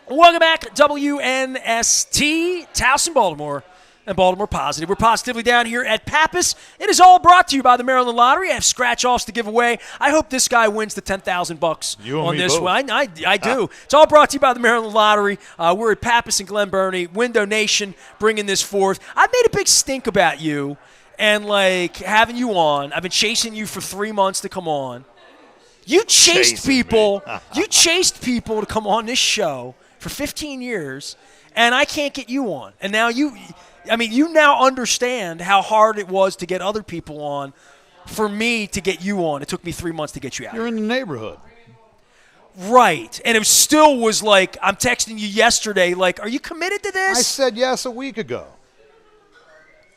Welcome back, WNST, Towson, Baltimore, and Baltimore Positive. We're positively down here at Pappas. It is all brought to you by the Maryland Lottery. I have scratch-offs to give away. I hope this guy wins the $10,000 on this one. I do. It's all brought to you by the Maryland Lottery. We're at Pappas and Glen Burnie. Window Nation bringing this forth. I've made a big stink about you and, having you on. I've been chasing you for 3 months to come on. You chased people. You chased people to come on this show for 15 years, and I can't get you on. And now you now understand how hard it was to get other people on for me to get you on. It took me 3 months to get you out. You're in the neighborhood. Right. And it still was I'm texting you yesterday, are you committed to this? I said yes a week ago.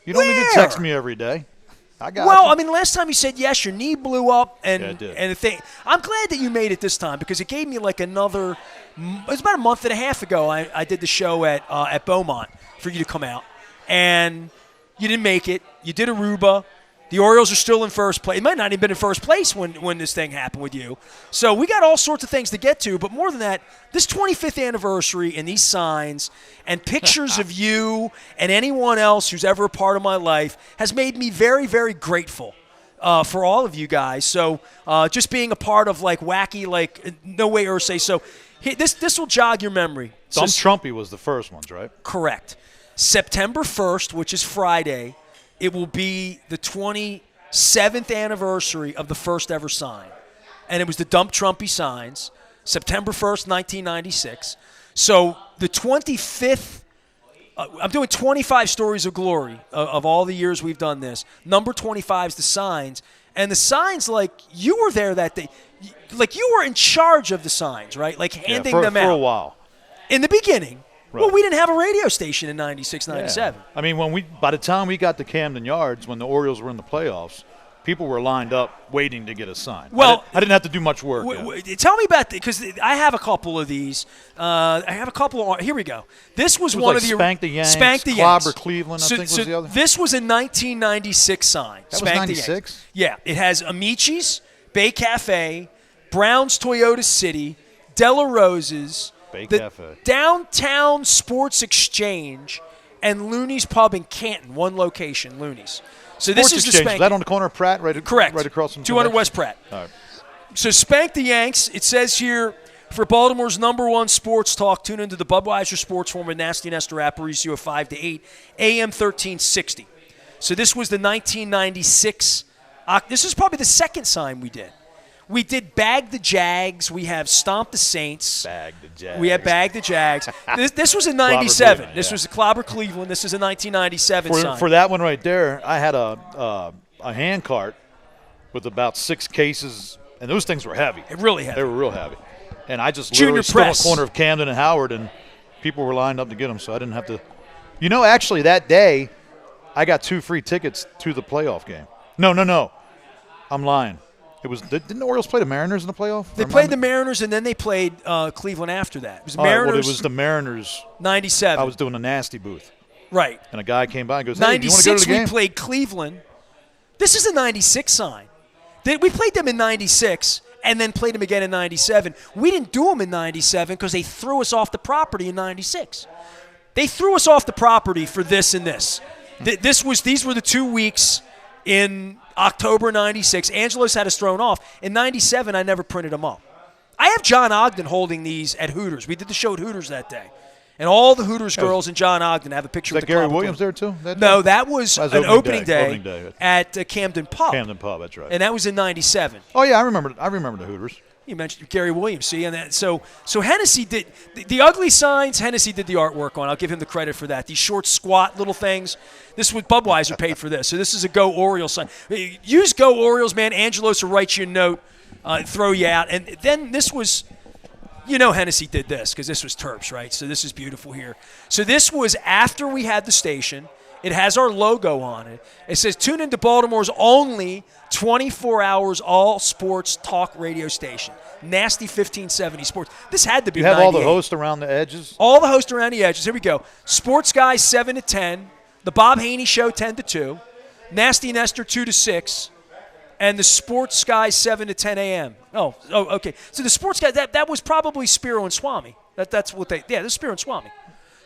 You don't need to text me every day. I got you. Last time you said yes, your knee blew up, and it did. and the thing. I'm glad that you made it this time because it gave me another. It was about a month and a half ago. I did the show at Beaumont for you to come out, and you didn't make it. You did Aruba. The Orioles are still in first place. It might not even been in first place when this thing happened with you. So we got all sorts of things to get to. But more than that, this 25th anniversary and these signs and pictures of you and anyone else who's ever a part of my life has made me very, very grateful for all of you guys. So just being a part of wacky, No Way Ursay. So this will jog your memory. Dumb Trumpy was the first ones, right? Correct. September 1st, which is Friday, it will be the 27th anniversary of the first ever sign. And it was the Dump Trumpy signs, September 1st, 1996. So the 25th, I'm doing 25 stories of glory of all the years we've done this. Number 25 is the signs. And the signs, you were there that day. You were in charge of the signs, right? Handing them out. For a while. In the beginning. Right. Well, we didn't have a radio station in 96, 97. Yeah. By the time we got to Camden Yards, when the Orioles were in the playoffs, people were lined up waiting to get a sign. Well, I didn't have to do much work. Tell me about because I have a couple of these. Here we go. This was one of the Spank the Yanks, Clobber Cleveland. I think was the other. This was a 1996 sign. That was 96. Yeah, it has Amici's, Bay Cafe, Brown's Toyota City, Della Rosa's, the Downtown Sports Exchange, and Looney's Pub in Canton, one location, Looney's. So Sports this is Exchange. the Spank. Is that on the corner of Pratt? Correct. Right across from 200 West Pratt. All right. So Spank the Yanks, it says here, for Baltimore's #1 sports talk, tune into the Budweiser Sports Forum with Nasty Nestor Aparicio at 5 to 8, AM 1360. So this was the 1996. This is probably the second sign we did. We did Bag the Jags. We have Stomp the Saints. Bag the Jags. We had Bag the Jags. This was in 97. This yeah. was the Clobber Cleveland. This is a 1997 sign. For that one right there, I had a hand cart with about 6 cases, and those things were heavy. Really heavy. They were real heavy. And I just Junior literally stood on press. the corner of Camden and Howard, and people were lined up to get them, so I didn't have to. Actually, that day, I got 2 free tickets to the playoff game. No. I'm lying. Didn't the Orioles play the Mariners in the playoff? They played the Mariners, and then they played Cleveland after that. It was Mariners. It was the Mariners. 97. I was doing a nasty booth. Right. And a guy came by and goes, hey, do you want to go to the game? 96, we played Cleveland. This is a 96 sign. We played them in 96 and then played them again in 97. We didn't do them in 97 because they threw us off the property in 96. They threw us off the property for this and this. These were the 2 weeks in October 96. Angelos had us thrown off. In 97, I never printed them up. I have John Ogden holding these at Hooters. We did the show at Hooters that day. And all the Hooters girls and John Ogden have a picture with the Gary Williams there, too? No, that was an opening day at Camden Pub. Camden Pub, that's right. And that was in 97. Oh, yeah, I remember the Hooters. You mentioned Gary Williams, see, and that. So Hennessy did the ugly signs. Hennessy did the artwork on. I'll give him the credit for that. These short, squat little things. This was Budweiser paid for this. So this is a Go Orioles sign. Use Go Orioles, man. Angelos will write you a note, throw you out, and then this was. Hennessy did this because this was Terps, right? So this is beautiful here. So this was after we had the station. It has our logo on it. It says, tune into Baltimore's only 24 hours all sports talk radio station. Nasty 1570 Sports. This had to be 98. You have all the hosts around the edges? All the hosts around the edges. Here we go. Sports Guys 7 to 10. The Bob Haney Show 10 to 2. Nasty Nestor 2 to 6. And the Sports Guys 7 to 10 a.m. Oh, okay. So the Sports Guys, that was probably Spiro and Swami. That's what this is Spear and Swami.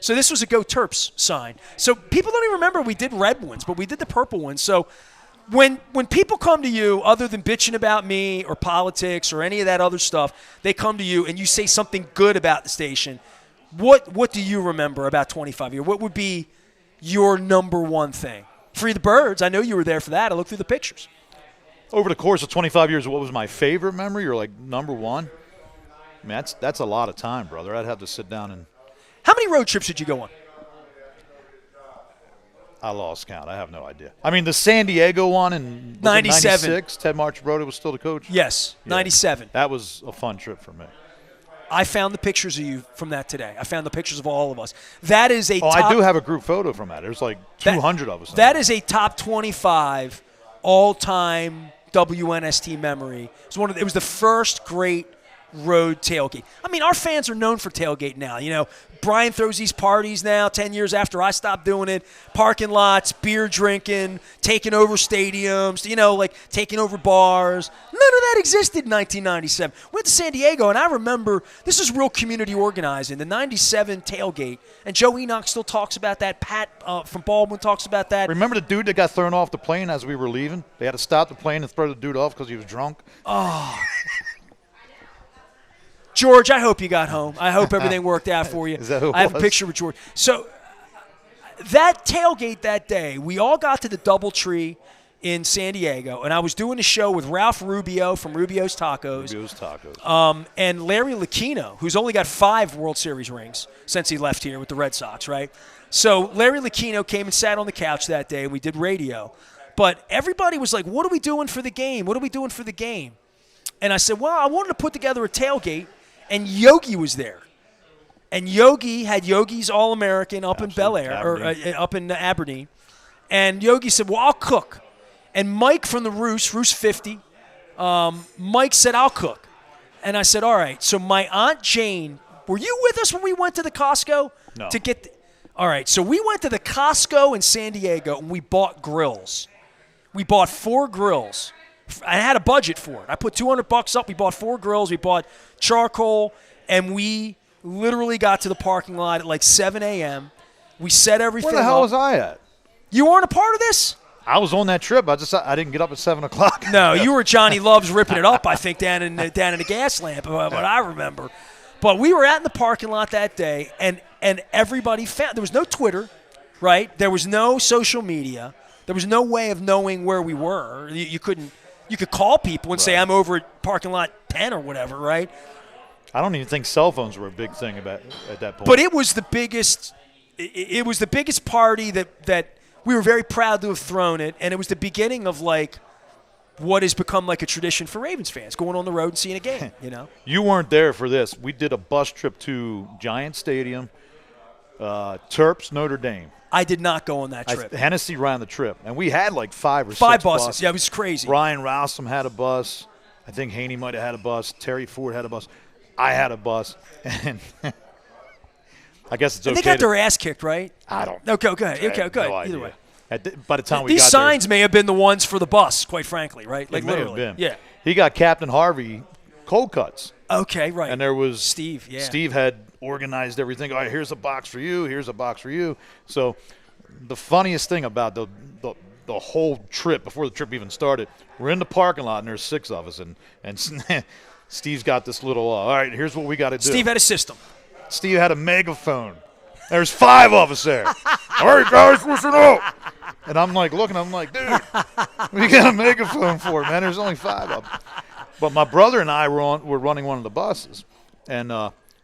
So this was a Go Terps sign. So people don't even remember we did red ones, but we did the purple ones. So when people come to you, other than bitching about me or politics or any of that other stuff, they come to you and you say something good about the station. What do you remember about 25 years? What would be your number one thing? Free the Birds. I know you were there for that. I looked through the pictures. Over the course of 25 years, what was my favorite memory or, like, number one? I mean, that's a lot of time, brother. I'd have to sit down and – How many road trips did you go on? I lost count. I have no idea. I mean, the San Diego one in 97. 96, Ted Marchibroda was still the coach? Yes, Yeah. 97. That was a fun trip for me. I found the pictures of you from that today. I found the pictures of all of us. That is a Oh, top, I do have a group photo from that. There's like 200 of us. That is a top 25 all-time WNST memory. It was the first great road tailgate. I mean, our fans are known for tailgate now. You know, Brian throws these parties now 10 years after I stopped doing it. Parking lots, beer drinking, taking over stadiums, you know, like taking over bars. None of that existed in 1997. Went to San Diego, and I remember this is real community organizing, the 97 tailgate. And Joe Enoch still talks about that. Pat from Baldwin talks about that. Remember the dude that got thrown off the plane as we were leaving? They had to stop the plane and throw the dude off because he was drunk. Oh. George, I hope you got home. I hope everything worked out for you. Is that who it I have was? a picture with George. So that tailgate that day, we all got to the DoubleTree in San Diego, and I was doing a show with Ralph Rubio from Rubio's Tacos. And Larry Lucchino, who's only got 5 World Series rings since he left here with the Red Sox, right? So Larry Lucchino came and sat on the couch that day, and we did radio. But everybody was like, what are we doing for the game? What are we doing for the game? And I said, well, I wanted to put together a tailgate. And Yogi was there. And Yogi had Yogi's All-American up in Bel Air, or up in Aberdeen. And Yogi said, well, I'll cook. And Mike from the Roos 50, Mike said, I'll cook. And I said, all right. So my Aunt Jane, were you with us when we went to the Costco? No. All right. So we went to the Costco in San Diego, and we bought grills. We bought 4 grills. I had a budget for it. I put $200 up. We bought 4 grills. We bought charcoal, and we literally got to the parking lot at like 7 a.m. We set everything up. Where the hell was I at? You weren't a part of this? I was on that trip. I didn't get up at 7 o'clock. No, you were Johnny Love's ripping it up, I think, down in the gas lamp, what I remember. But we were out in the parking lot that day, and everybody found – there was no Twitter, right? There was no social media. There was no way of knowing where we were. You couldn't – you could call people and say, I'm over at parking lot 10 or whatever, right? I don't even think cell phones were a big thing at that point. But it was the biggest party that we were very proud to have thrown it, and it was the beginning of, like, what has become like a tradition for Ravens fans, going on the road and seeing a game, you know? You weren't there for this. We did a bus trip to Giant Stadium, Terps, Notre Dame. I did not go on that trip. Hennessy ran the trip, and we had like 5 or 6 buses. Yeah, it was crazy. Brian Rousum had a bus. I think Haney might have had a bus. Terry Ford had a bus. I had a bus. And I guess it's okay. They got their ass kicked, right? I don't know. Okay, go ahead. Okay, good. No Either way. By the time we These got signs may have been the ones for the bus, quite frankly, right? Like may literally. have been. Yeah. He got Captain Harvey cold cuts. Okay, right. And there was Steve, yeah. Steve had organized everything. All right, here's a box for you. Here's a box for you. So the funniest thing about the whole trip, before the trip even started, we're in the parking lot, and there's 6 of us. And Steve's got this little, all right, here's what we got to do. Steve had a system. Steve had a megaphone. There's 5 of us there. All right, guys, listen up. And I'm like looking, I'm like, dude, we got a megaphone for it, man. There's only 5 of them. But my brother and I were running one of the buses. And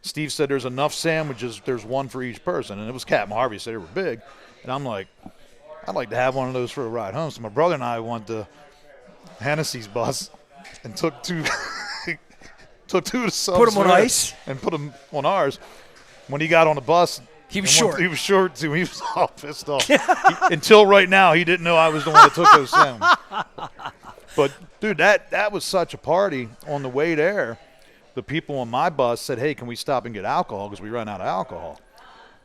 Steve said there's enough sandwiches, there's 1 for each person. And it was Captain Harvey said they were big. And I'm like, I'd like to have one of those for a ride home. So my brother and I went to Hennessy's bus and took 2 took 2 of the subs. Put them on ice? And put them on ours. When he got on the bus, he was short. He was short, too. He was all pissed off. Until right now, he didn't know I was the one that took those sandwiches. But, dude, that was such a party on the way there. The people on my bus said, hey, can we stop and get alcohol because we ran out of alcohol.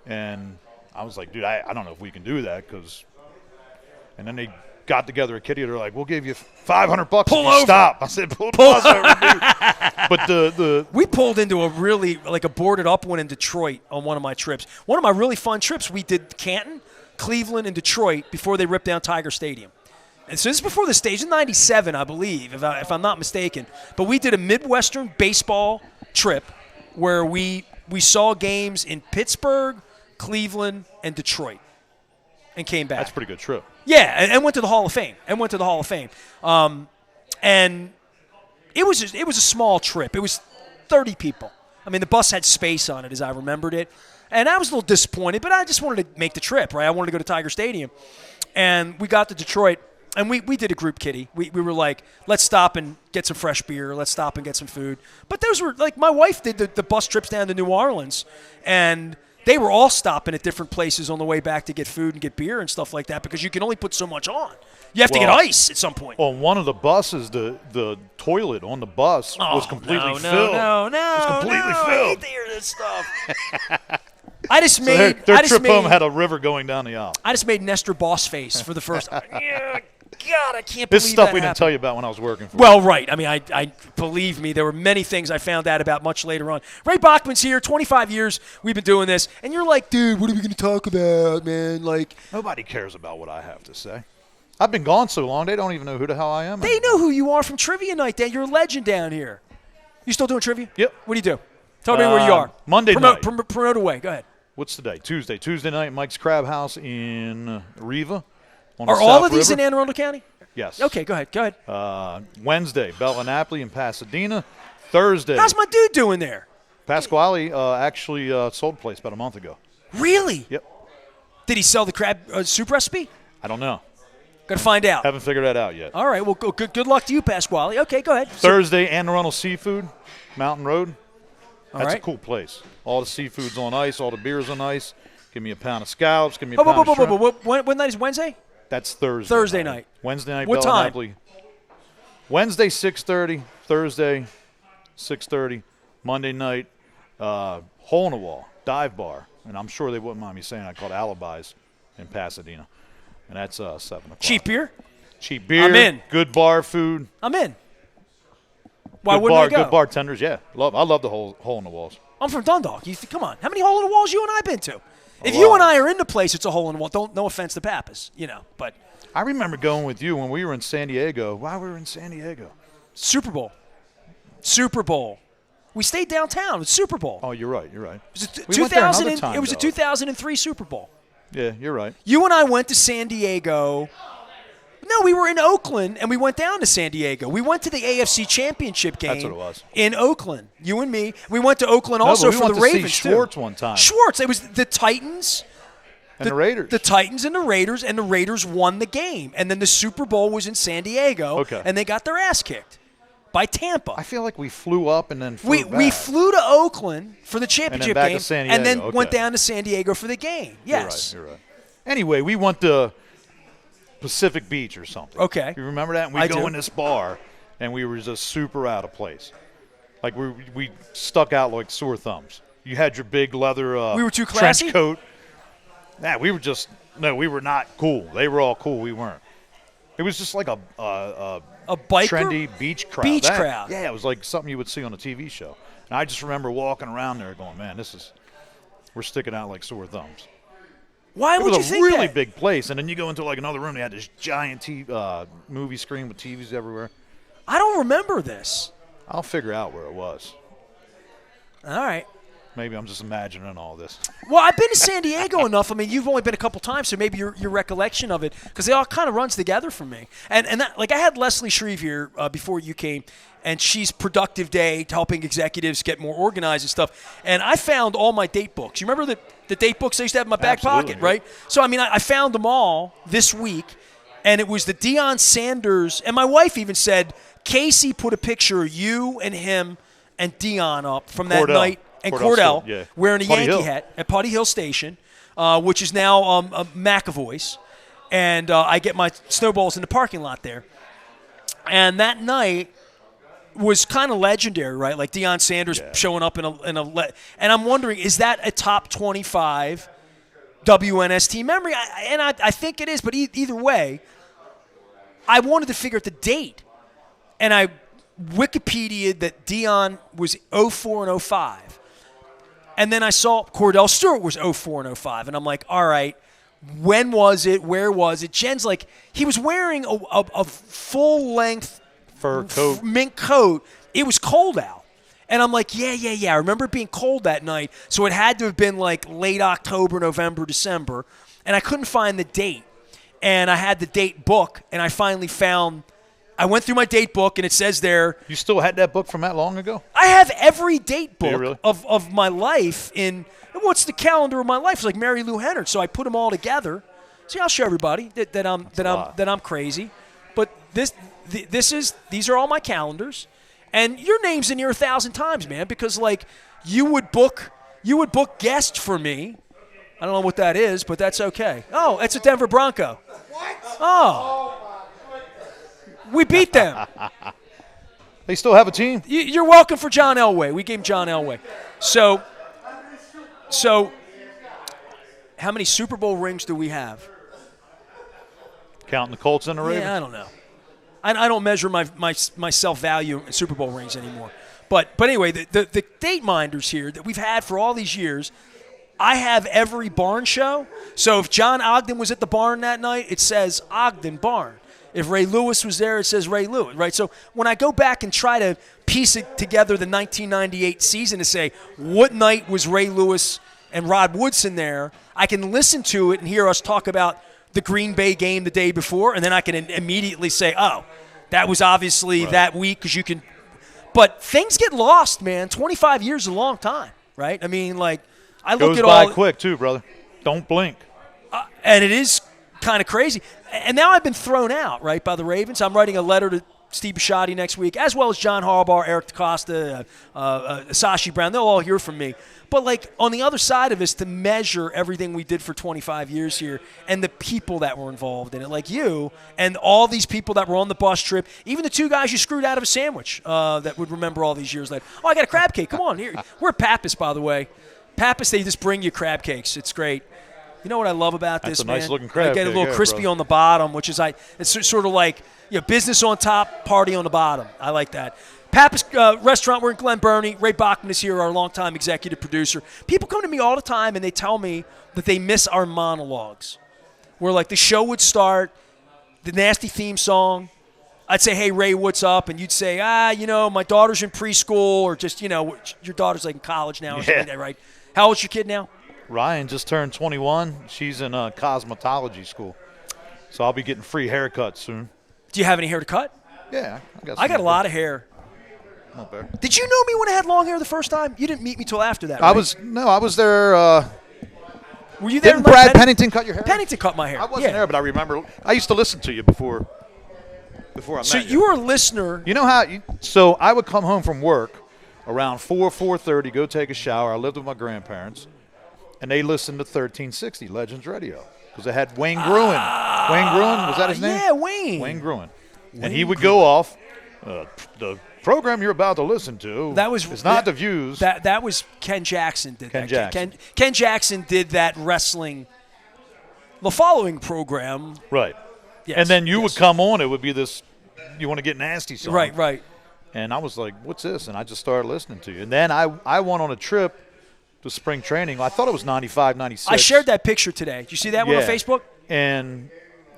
And I was like, dude, I don't know if we can do that because – and then they got together a kitty. They're like, we'll give you $500 if Pull you over. stop. I said, pull the bus over, dude. But we pulled into a really, like a boarded up one in Detroit on one of my trips. One of my really fun trips, we did Canton, Cleveland, and Detroit before they ripped down Tiger Stadium. And so this is before the stage, in 97, I believe, if I'm not mistaken. But we did a Midwestern baseball trip where we saw games in Pittsburgh, Cleveland, and Detroit and came back. that's a pretty good trip. Yeah, and went to the Hall of Fame. And it was a small trip. It was 30 people. I mean, the bus had space on it as I remembered it. And I was a little disappointed, but I just wanted to make the trip, right? I wanted to go to Tiger Stadium. And we got to Detroit, and we did a group kitty. We were like, let's stop and get some fresh beer. Let's stop and get some food. But those were, like, my wife did the bus trips down to New Orleans, and they were all stopping at different places on the way back to get food and get beer and stuff like that because you can only put so much on. You have to get ice at some point. On one of the buses, the toilet on the bus was completely filled. No, it was completely filled. I hate to hear this stuff. I just So made their trip home had a river going down the aisle. I just made Nestor boss face for the first time. Yeah, God, I can't believe This stuff that we didn't happened. tell you about when I was working for Well, right. I mean, I believe me, there were many things I found out about much later on. Ray Bachman's here, 25 years we've been doing this, and you're like, dude, what are we going to talk about, man? Like, Nobody cares about what I have to say. I've been gone so long, they don't even know who the hell I am. they know who you are from Trivia Night, Dan. You're a legend down here. You still doing trivia? Yep. What do you do? Tell me where you are. Monday night. Promote away. Go ahead. What's today? Tuesday night, Mike's Crab House in Riva. On Are the all South of these River. in Anne Arundel County? Yes. Okay, go ahead. Wednesday, Bella Napoli in Pasadena. Thursday, How's my dude doing there? Pasquale actually sold a place about a month ago. Really? Yep. Did he sell the crab soup recipe? I don't know. Got to find out. Haven't figured that out yet. All right. Well, good luck to you, Pasquale. Okay, go ahead. Thursday, Anne Arundel Seafood, Mountain Road. All That's right. a cool place. All the seafood's on ice. All the beer's on ice. Give me a pound of scallops. Give me a pound of shrimp. What night is Wednesday? That's Thursday. Thursday night. Wednesday night. What Bella time? Napoli. Wednesday 6:30. Thursday 6:30. Monday night hole in the wall dive bar, and I'm sure they wouldn't mind me saying I called Alibis in Pasadena, and that's 7 o'clock. Cheap beer? Cheap beer. I'm in. Good bar food. I'm in. Why Good wouldn't I go? Good bartenders. Yeah, I love the hole in the walls. I'm from Dundalk. Come on. How many hole in the walls you and I been to? If lot. you and I are in the place, it's a hole in the wall. No offense to Pappas, but I remember going with you when we were in San Diego. Why we were in San Diego? Super Bowl. We stayed downtown. It's Super Bowl. Oh, you're right. It was We went there another time, It was a though. 2003 Super Bowl. Yeah, you're right. You and I went to San Diego. No, we were in Oakland, and we went down to San Diego. We went to the AFC Championship game. That's what it was. In Oakland. You and me. We went to Oakland No, also but we for went the to see Ravens, Schwartz too. one time. Schwartz. It was the Titans. And the Raiders. The Titans and the Raiders won the game. And then the Super Bowl was in San Diego, Okay. and they got their ass kicked by Tampa. I feel like we flew up and then flew We back. flew to Oakland for the championship back to game, San and then Diego. went Okay. down to San Diego for the game. Yes. You're right. Anyway, we went to Pacific Beach or something. Okay. You remember that? And we I go do. in this bar, and we were just super out of place. Like we stuck out like sore thumbs. You had your big leather We were too classy? trench coat. Nah, we were not cool. They were all cool. We weren't. It was just like a biker? trendy beach crowd. Beach crowd. Yeah, it was like something you would see on a TV show. And I just remember walking around there going, man, we're sticking out like sore thumbs. Why It would you was a think really that? big place, and then you go into like another room. They had this giant movie screen with TVs everywhere. I don't remember this. I'll figure out where it was. All right. Maybe I'm just imagining all this. Well, I've been to San Diego enough. I mean, you've only been a couple times, so maybe your recollection of it, because it all kind of runs together for me. And that, like, I had Leslie Shreve here before you came, and she's Productive Day, helping executives get more organized and stuff. And I found all my date books. You remember the date books I used to have in my back Absolutely. pocket, right? So, I mean, I found them all this week, and it was the Deion Sanders. And my wife even said, Casey put a picture of you and him and Deion up from that Cordell. night. And Cordell, Cordell, yeah. wearing a Putty Yankee Hill. hat at Putty Hill Station, which is now McAvoy's. And I get my snowballs in the parking lot there. And that night was kind of legendary, right? Like Deion Sanders showing up in a and I'm wondering, is that a top 25 WNST memory? I think it is, but either way, I wanted to figure out the date. And I Wikipedia'd that Dion was 04 and 05. And then I saw Cordell Stewart was 04 and 05. And I'm like, all right, when was it? Where was it? Jen's like, he was wearing a full-length Fur coat. mink coat. It was cold out. And I'm like, yeah. I remember it being cold that night. So it had to have been like late October, November, December. And I couldn't find the date. And I had the date book, and I finally found – I went through my date book, and it says there – You still had that book from that long ago? I have every date book really? of my life in – what's the calendar of my life? It's like Mary Lou Hennard. So I put them all together. See, I'll show everybody that I'm crazy. But these are all my calendars. And your name's in here 1,000 times, man, because like you would book guests for me. I don't know what that is, but that's okay. Oh, it's a Denver Bronco. What? Oh. We beat them. They still have a team? You're welcome for John Elway. We gave him John Elway. So how many Super Bowl rings do we have? Counting the Colts and the Ravens? Yeah, I don't know. I don't measure my self-value in Super Bowl rings anymore. But anyway, the date minders here that we've had for all these years, I have every barn show. So if John Ogden was at the barn that night, it says Ogden Barn. If Ray Lewis was there, it says Ray Lewis, right? So when I go back and try to piece it together the 1998 season to say what night was Ray Lewis and Rod Woodson there, I can listen to it and hear us talk about the Green Bay game the day before, and then I can immediately say, oh, that was obviously that week because you can – but things get lost, man. 25 years is a long time, right? I mean, like I look Goes at by all – quick too, brother. Don't blink. and it is kind of crazy. And now I've been thrown out, right, by the Ravens. I'm writing a letter to Steve Bisciotti next week, as well as John Harbaugh, Eric DeCosta, Sashi Brown. They'll all hear from me. But, like, on the other side of this, to measure everything we did for 25 years here and the people that were involved in it, like you and all these people that were on the bus trip, even the two guys you screwed out of a sandwich that would remember all these years later. Oh, I got a crab cake. Come on. Here. We're at Pappas, by the way. Pappas, they just bring you crab cakes. It's great. You know what I love about this, man? That's a nice-looking crab I get a cake, little crispy brother. on the bottom, which is it's sort of like business on top, party on the bottom. I like that. Pappas Restaurant, we're in Glen Burnie. Ray Bachman is here, our longtime executive producer. People come to me all the time, and they tell me that they miss our monologues. Where, like, the show would start, the nasty theme song. I'd say, hey, Ray, what's up? And you'd say, my daughter's in preschool, or just, your daughter's, like, in college now or something like that, right? How old's your kid now? Ryan just turned 21. She's in cosmetology school. So I'll be getting free haircuts soon. Do you have any hair to cut? Yeah. I got a lot of hair. Not bad. Did you know me when I had long hair the first time? You didn't meet me till after that, right? I was there. Were you there? Didn't Brad Pennington cut your hair? Pennington cut my hair. I wasn't there, but I remember. I used to listen to you before I met you. So you were a listener. You know how? So I would come home from work around 4:30, go take a shower. I lived with my grandparents, and they listened to 1360 Legends Radio because they had Wayne Gruen. Wayne Gruen, was that his name? Yeah, Wayne. Wayne Gruen. And he would go off. The program you're about to listen to is not the views. That was Ken Jackson did Ken that. Jackson. Ken Jackson did that wrestling. The following program. Right. Yes, and then you would come on. It would be this. You want to get nasty song. Right. And I was like, what's this? And I just started listening to you. And then I went on a trip to spring training. I thought it was 95, 96. I shared that picture today. Did you see that one on Facebook? And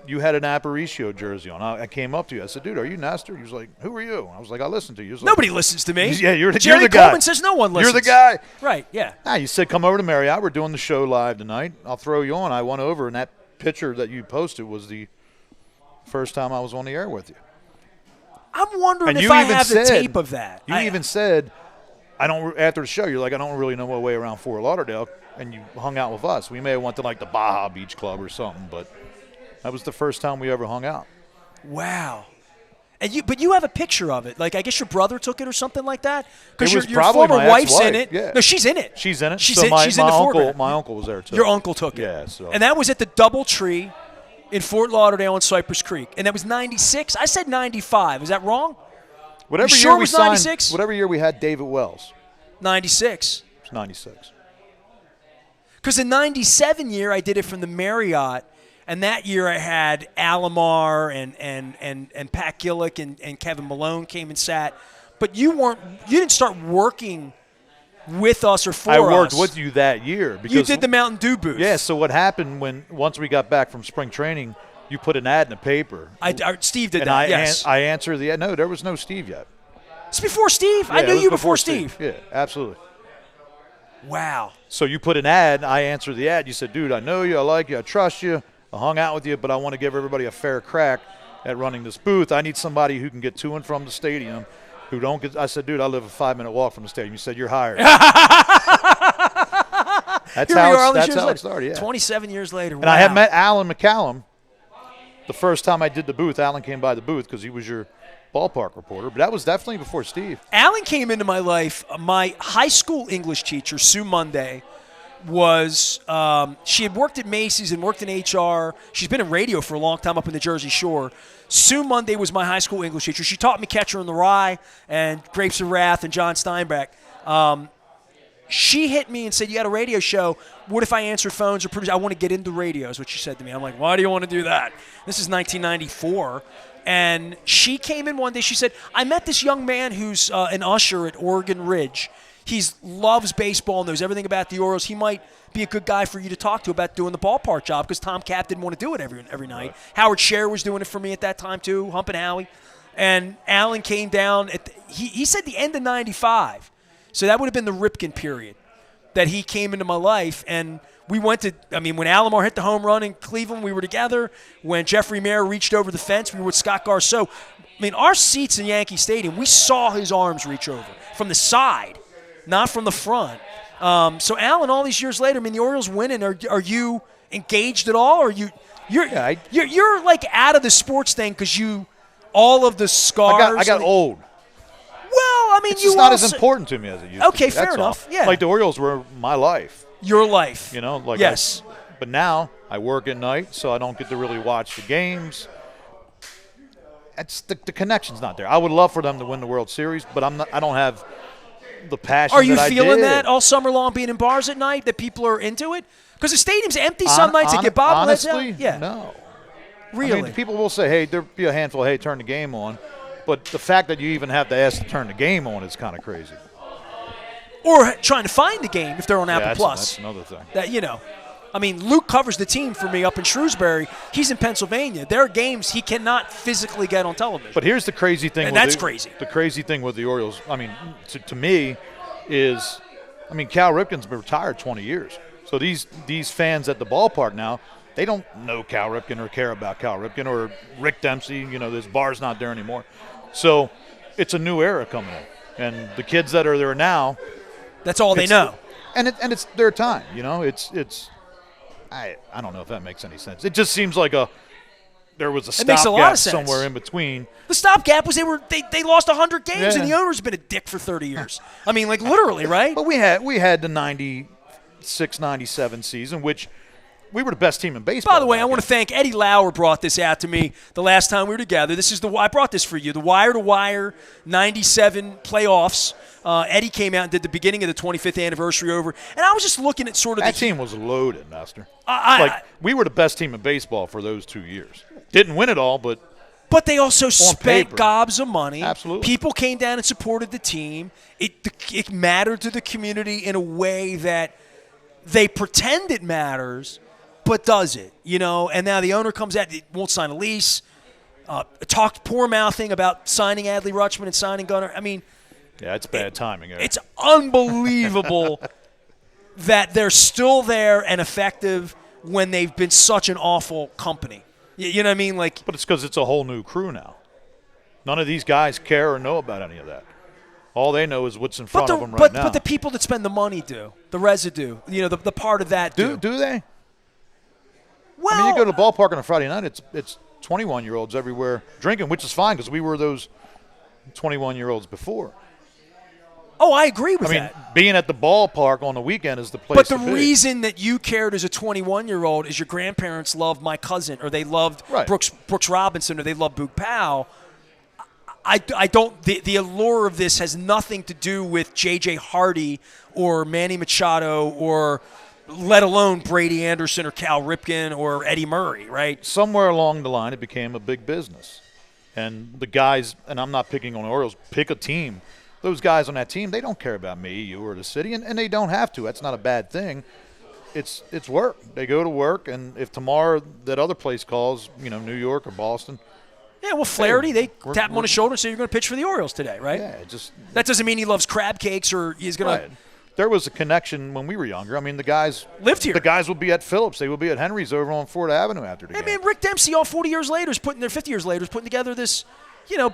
you had an Aparicio jersey on. I came up to you. I said, dude, are you Nestor? He was like, who are you? I was like, I listen to you. Nobody listens to me. Yeah, you're the Jerry guy. Coleman says no one listens. You're the guy. Right, yeah. You said come over to Marriott. We're doing the show live tonight. I'll throw you on. I went over, and that picture that you posted was the first time I was on the air with you. I'm wondering if I have the tape of that. You even said, after the show, you're like, I don't really know my way around Fort Lauderdale, and you hung out with us. We may have went to like the Baja Beach Club or something, but that was the first time we ever hung out. Wow. But you have a picture of it. Like, I guess your brother took it or something like that? Because your probably former my wife's ex-wife. in it. Yeah. No, she's in it. She's in it. She's so in the foreground. My uncle was there, too. Your uncle took it. Yeah. So. And that was at the DoubleTree in Fort Lauderdale and Cypress Creek. And that was 96. I said 95. Is that wrong? Whatever you year sure we it was signed, 96? Whatever year we had David Wells. 96. It was 96. Because the 97 year, I did it from the Marriott. And that year I had Alomar and Pat Gillick and Kevin Malone came and sat. But you didn't start working with us or for us. I worked with you that year. Because you did the Mountain Dew booth. Yeah, so what happened once we got back from spring training, you put an ad in the paper. Steve did that, yes. I answered the ad. No, there was no Steve yet. It's before Steve? Yeah, I knew you before Steve. Yeah, absolutely. Wow. So you put an ad, I answered the ad. You said, dude, I know you, I like you, I trust you, I hung out with you, but I want to give everybody a fair crack at running this booth. I need somebody who can get to and from the stadium, who don't get – I said, dude, I live a 5-minute walk from the stadium. You said, you're hired. That's how it started, yeah. 27 years later. And I had met Alan McCallum the first time I did the booth. Alan came by the booth because he was your ballpark reporter, but that was definitely before Steve. Alan came into my life. My high school English teacher, Sue Monday, was she had worked at Macy's and worked in HR. She's been in radio for a long time up in the Jersey Shore. Sue Monday was my high school English teacher. She taught me Catcher in the Rye and Grapes of Wrath and John Steinbeck. She hit me and said, you got a radio show. What if I answered phones or produce? I want to get into radio is what she said to me. I'm like, why do you want to do that? This is 1994. And she came in one day. She said, I met this young man who's an usher at Oregon Ridge. He loves baseball, knows everything about the Orioles. He might be a good guy for you to talk to about doing the ballpark job because Tom Cap didn't want to do it every night. Right. Howard Scher was doing it for me at that time too, Humpin' Howie. And Alan came down. He said the end of 95. So that would have been the Ripken period that he came into my life. And we went to, when Alomar hit the home run in Cleveland, we were together. When Jeffrey Mayer reached over the fence, we were with Scott Garceau. Our seats in Yankee Stadium, we saw his arms reach over from the side, not from the front. So Alan, all these years later, the Orioles winning. Are you engaged at all? Or you're like out of the sports thing because all of the scars. I got old. Well, it's just not as important to me as it used to be. Okay, fair enough. All. Yeah. Like the Orioles were my life. Your life. Yes. But now I work at night, so I don't get to really watch the games. It's the connection's not there. I would love for them to win the World Series, but I don't have the passion. Are you feeling that all summer long, being in bars at night, that people are into it? Because the stadium's empty some nights. They get bobbleheads out. Honestly, yeah. No. Really? People will say, hey, there'll be a handful, hey, turn the game on. But the fact that you even have to ask to turn the game on is kind of crazy. Or trying to find the game if they're on Apple Plus. That's another thing. Luke covers the team for me up in Shrewsbury. He's in Pennsylvania. There are games he cannot physically get on television. But here's the crazy thing. And that's crazy. The crazy thing with the Orioles, to me, is, Cal Ripken's been retired 20 years. So these fans at the ballpark now, they don't know Cal Ripken or care about Cal Ripken or Rick Dempsey. This bar's not there anymore. So it's a new era coming in. And the kids that are there now, that's all they know. And it's their time, It's I don't know if that makes any sense. It just seems like there was a stopgap somewhere in between. The stopgap was they lost 100 games and the owner's been a dick for 30 years. Literally, right? But we had the 96, 97 season, which we were the best team in baseball. By the way, I want to thank Eddie Lauer. Brought this out to me the last time we were together. I brought this for you. The Wire to Wire 97 playoffs. Eddie came out and did the beginning of the 25th anniversary over. And I was just looking at sort of that team was loaded, Nestor. We were the best team in baseball for those 2 years. Didn't win it all, but they also spent gobs of money. Absolutely. People came down and supported the team. It mattered to the community in a way that they pretend it matters, but does it? And now the owner comes out, won't sign a lease, talked poor-mouthing about signing Adley Rutschman and signing Gunnar. Yeah, it's bad timing. It's unbelievable that they're still there and effective when they've been such an awful company. You know what I mean? But it's because it's a whole new crew now. None of these guys care or know about any of that. All they know is what's in front of them right now. But the people that spend the money do. The residue. The part of that do. Do they? Well, you go to the ballpark on a Friday night, it's 21-year-olds everywhere drinking, which is fine because we were those 21-year-olds before. Oh, I agree with that. Being at the ballpark on the weekend is the place to be. But the reason that you cared as a 21-year-old is your grandparents loved my cousin, or they loved Brooks Robinson, or they loved Boog Powell. I don't. The allure of this has nothing to do with J.J. Hardy or Manny Machado or let alone Brady Anderson or Cal Ripken or Eddie Murray, right? Somewhere along the line, it became a big business. And the guys, and I'm not picking on the Orioles, pick a team. Those guys on that team, they don't care about me, you, or the city, and they don't have to. That's not a bad thing. It's work. They go to work, and if tomorrow that other place calls, New York or Boston. Yeah, well, Flaherty, they tap him on the shoulder and say, you're going to pitch for the Orioles today, right? Yeah, that doesn't mean he loves crab cakes or he's going right. to – There was a connection when we were younger. I mean, the guys lived here. The guys would be at Phillips. They would be at Henry's over on Ford Avenue after the game. Man, Rick Dempsey, all 40 years later, 50 years later, is putting together this,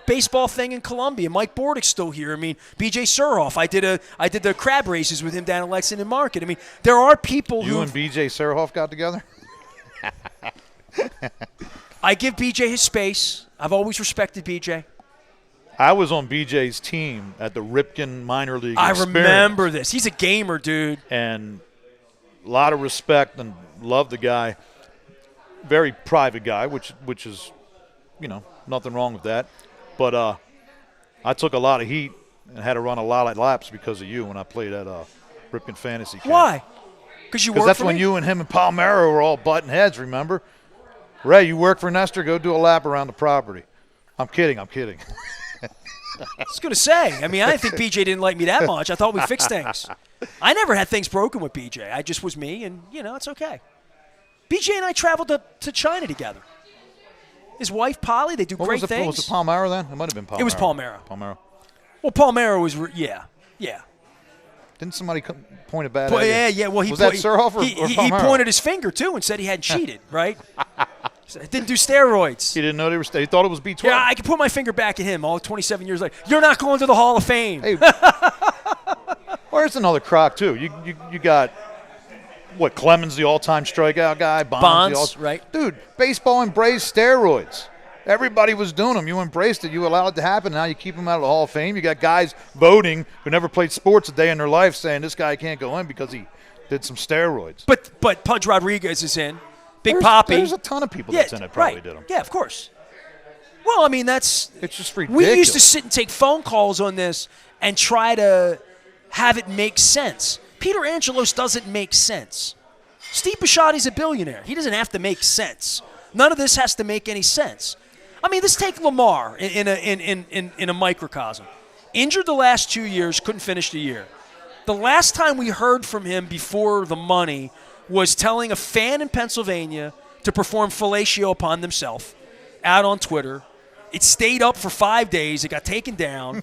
baseball thing in Columbia. Mike Bordick's still here. I mean, B.J. Surhoff. I did the crab races with him down at Lexington Market. I mean, there are people who. You and B.J. Surhoff got together? I give B.J. his space. I've always respected B.J. I was on BJ's team at the Ripken minor league experience. I remember this. He's a gamer, dude. And a lot of respect and love the guy. Very private guy, which is, nothing wrong with that. But I took a lot of heat and had to run a lot of laps because of you when I played at Ripken Fantasy Camp. Why? Because you worked for me? Because that's when you and him and Palmero were all butting heads, remember? Ray, you work for Nestor, go do a lap around the property. I'm kidding. I was going to say, I didn't think BJ didn't like me that much. I thought we fixed things. I never had things broken with BJ. I just was me, and, it's okay. BJ and I traveled to China together. His wife, Polly, they do great things. Was it Palmero then? It might have been Palmero. It was Palmero. Palmero. Well, Palmero was, yeah. Didn't somebody point a bad at you? Yeah. Well, was that Surhoff or Palmero? He pointed his finger, too, and said he hadn't cheated, right? Didn't do steroids. He didn't know they were. He thought it was B12. Yeah, I can put my finger back at him all 27 years later. You're not going to the Hall of Fame. Hey, where's another crock too? You got what? Clemens, the all-time strikeout guy. Bonds, right? Dude, baseball embraced steroids. Everybody was doing them. You embraced it. You allowed it to happen. Now you keep them out of the Hall of Fame. You got guys voting who never played sports a day in their life saying this guy can't go in because he did some steroids. But Pudge Rodriguez is in. Big Poppy. There's a ton of people that's in it probably did them. Yeah, of course. Well, it's just ridiculous. We used to sit and take phone calls on this and try to have it make sense. Peter Angelos doesn't make sense. Steve Bisciotti's a billionaire. He doesn't have to make sense. None of this has to make any sense. Let's take Lamar in a microcosm. Injured the last 2 years, couldn't finish the year. The last time we heard from him before the money was telling a fan in Pennsylvania to perform fellatio upon themselves out on Twitter. It stayed up for 5 days. It got taken down.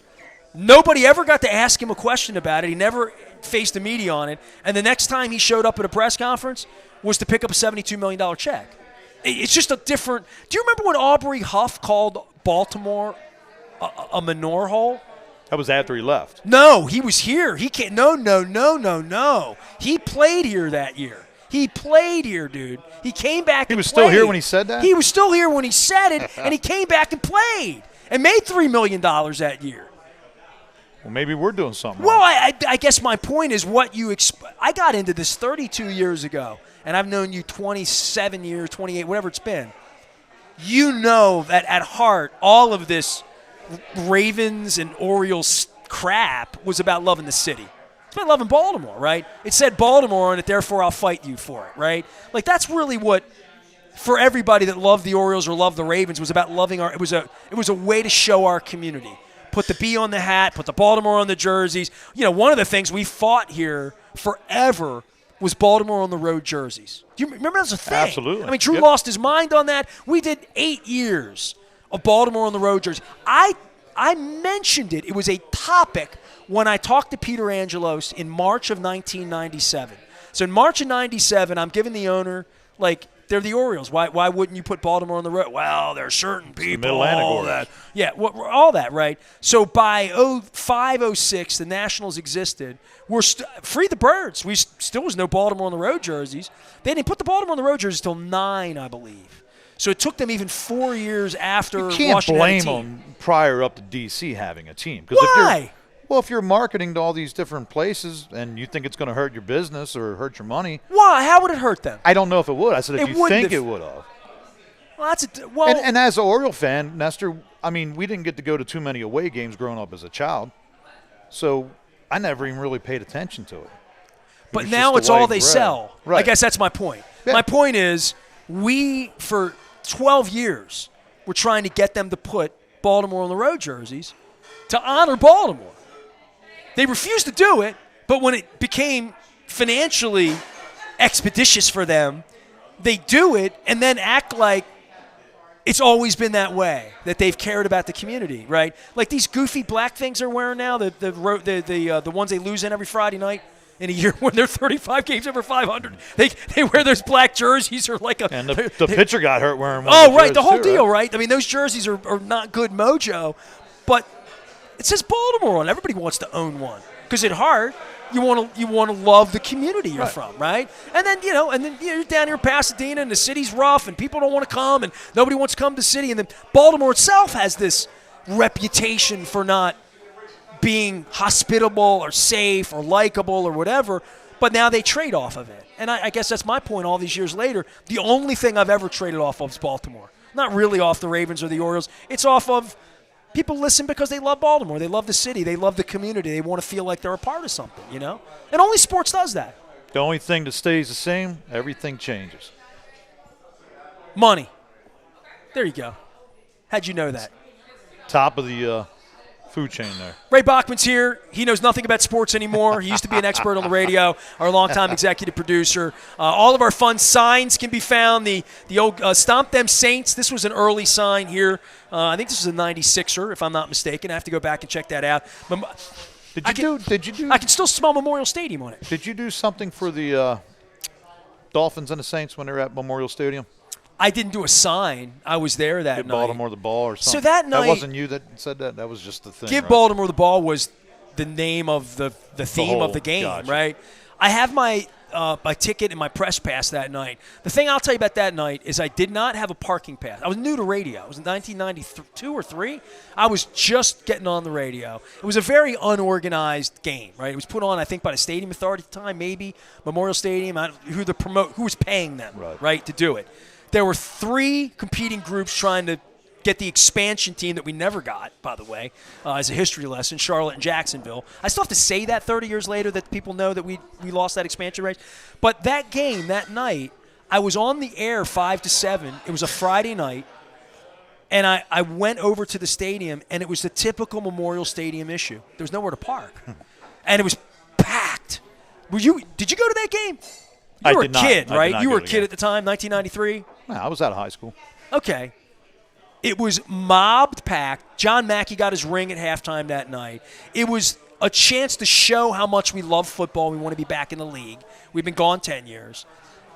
Nobody ever got to ask him a question about it. He never faced the media on it. And the next time he showed up at a press conference was to pick up a $72 million check. It's just a different – do you remember when Aubrey Huff called Baltimore a manure hole? That was after he left. No, he was here. He can't – no. He played here that year. He played here, dude. He came back and played. He was still here when he said that? He was still here when he said it, and he came back and played and made $3 million that year. Well, maybe we're doing something wrong. Well, I guess my point is what you I got into this 32 years ago, and I've known you 27 years, 28, whatever it's been. You know that at heart, all of this Ravens and Orioles crap was about loving the city. It's about loving Baltimore, right? It said Baltimore on it, therefore I'll fight you for it, right? That's really what, for everybody that loved the Orioles or loved the Ravens, was about loving our. It was a way to show our community. Put the B on the hat, put the Baltimore on the jerseys. One of the things we fought here forever was Baltimore on the road jerseys. Do you remember that was a thing? Absolutely. Drew lost his mind on that. We did 8 years of Baltimore on the road jerseys. I mentioned it. It was a topic when I talked to Peter Angelos in March of 1997. So in March of 97, I'm giving the owner, they're the Orioles. Why wouldn't you put Baltimore on the road? Well, there are certain people, all that. Yeah, all that, right? So by 05, 06, the Nationals existed. We're free the birds. We still was no Baltimore on the road jerseys. They didn't put the Baltimore on the road jerseys until 9, I believe. So it took them even 4 years after Washington had a team. You can't blame them prior up to D.C. having a team. Why? If you're marketing to all these different places and you think it's going to hurt your business or hurt your money. Why? How would it hurt them? I don't know if it would. I said if you think it would have. Well, and as an Oriole fan, Nestor, we didn't get to go to too many away games growing up as a child. So I never even really paid attention to it. But was now just it's the all white they and red. sell. I Right. guess that's my point. Yeah. My point is we, for 12 years, were trying to get them to put Baltimore on the road jerseys to honor Baltimore. They refused to do it, but when it became financially expeditious for them, they do it and then act like it's always been that way, that they've cared about the community, right? Like these goofy black things they're wearing now, the ones they lose in every Friday night in a year when they're 35 games over 500. They wear those black jerseys or like a. And the pitcher got hurt wearing one. Oh, right, the whole deal, right? I mean, those jerseys are not good mojo, but it says Baltimore on. Everybody wants to own one because at heart you want to love the community you're from, right? And then you're down here in Pasadena and the city's rough and people don't want to come and nobody wants to come to the city. And then Baltimore itself has this reputation for not being hospitable or safe or likable or whatever. But now they trade off of it. And I guess that's my point all these years later. The only thing I've ever traded off of is Baltimore. Not really off the Ravens or the Orioles. It's off of people listen because they love Baltimore. They love the city. They love the community. They want to feel like they're a part of something, you know? And only sports does that. The only thing that stays the same, everything changes. Money. There you go. How'd you know that? Top of the food chain there. Ray Bachman's here. He knows nothing about sports anymore. He used to be an expert on the radio, our longtime executive producer. All of our fun signs can be found. The old Stomp Them Saints. This was an early sign here. I think this was a 96er, if I'm not mistaken. I have to go back and check that out. Did you do? I can still smell Memorial Stadium on it. Did you do something for the Dolphins and the Saints when they were at Memorial Stadium? I didn't do a sign. I was there that Give night. Baltimore the ball or something. So that night, that wasn't you that said that. That was just the thing. Give right? Baltimore the ball was the name of the theme of the game, gotcha. right? I have my ticket and my press pass that night. The thing I'll tell you about that night is I did not have a parking pass. I was new to radio. It was in 1992 or 3. I was just getting on the radio. It was a very unorganized game, right? It was put on, I think, by the Stadium Authority at the time, maybe Memorial Stadium. Who was paying them, right, to do it? There were 3 competing groups trying to get the expansion team that we never got, by the way, as a history lesson, Charlotte and Jacksonville. I still have to say that 30 years later that people know that we lost that expansion race. But that game, that night, I was on the air 5 to 7. It was a Friday night. And I went over to the stadium, and it was the typical Memorial Stadium issue. There was nowhere to park. And it was packed. Did you go to that game? You were a kid, right? You were a kid at the time, 1993? I was out of high school. Okay. It was mobbed packed. John Mackey got his ring at halftime that night. It was a chance to show how much we love football. We want to be back in the league. We've been gone 10 years.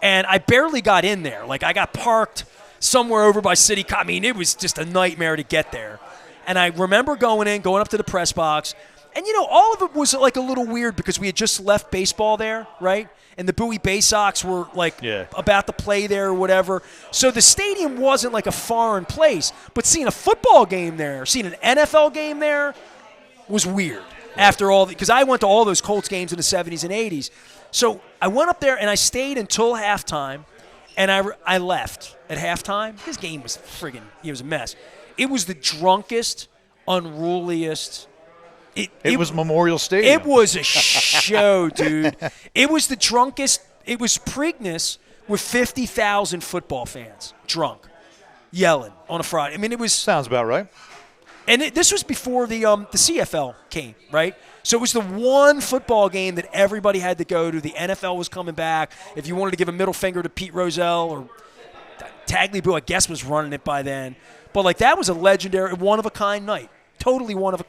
And I barely got in there. Like, I got parked somewhere over by City. I mean, it was just a nightmare to get there. And I remember going up to the press box. And, all of it was, like, a little weird because we had just left baseball there, right? And the Bowie Bay Sox were, about to play there or whatever. So the stadium wasn't, like, a foreign place. But seeing a football game there, seeing an NFL game there was weird after all. Because I went to all those Colts games in the 70s and 80s. So I went up there, and I stayed until halftime. And I left at halftime. This game was it was a mess. It was the drunkest, unruliest. It was Memorial Stadium. It was a show, dude. It was the drunkest. It was Preakness with 50,000 football fans drunk, yelling on a Friday. I mean, it was. Sounds about right. And this was before the CFL came, right? So it was the one football game that everybody had to go to. The NFL was coming back. If you wanted to give a middle finger to Pete Rozelle or Tagliabue, I guess was running it by then. But that was a legendary, one of a kind night. Totally one of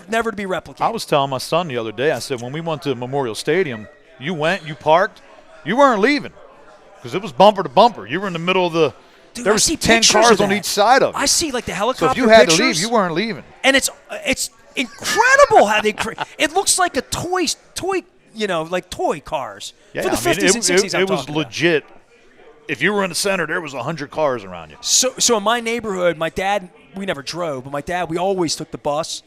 never to be replicated. I was telling my son the other day, I said, when we went to Memorial Stadium, you went, you parked, you weren't leaving because it was bumper to bumper. You were in the middle of the – there was 10 cars on each side of it. I see, the helicopter So if you had pictures, to leave, you weren't leaving. And it's incredible how they – it looks like a toy toy cars for the 50s and 60s. It was legit. If you were in the center, there was 100 cars around you. So in my neighborhood, my dad – we never drove, but my dad, we always took the bus.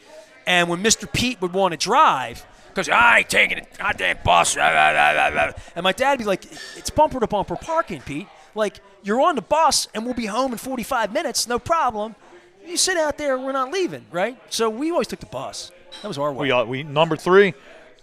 And when Mr. Pete would want to drive, because I ain't taking a goddamn bus, and my dad would be like, it's bumper to bumper parking, Pete. Like, you're on the bus, and we'll be home in 45 minutes, no problem. You sit out there, we're not leaving, right? So we always took the bus. That was our way. We number 3,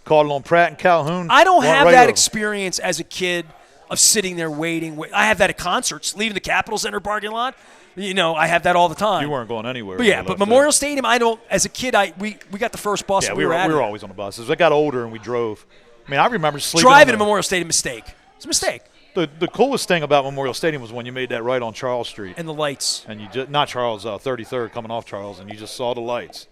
Caught it on Pratt and Calhoun. I don't went have right that over. experience as a kid of sitting there waiting. I have that at concerts, leaving the Capitol Center parking lot. You know, I have that all the time. You weren't going anywhere. But when yeah, you but left Memorial Stadium, I don't. As a kid, we got the first bus. Yeah, and we were out of there. always on the buses. I got older and we drove. I mean, I remember sleeping. Driving to Memorial Stadium, mistake. It's a mistake. The coolest thing about Memorial Stadium was when you made that right on Charles Street. And the lights. And you just not Charles, 33rd coming off Charles, and you just saw the lights.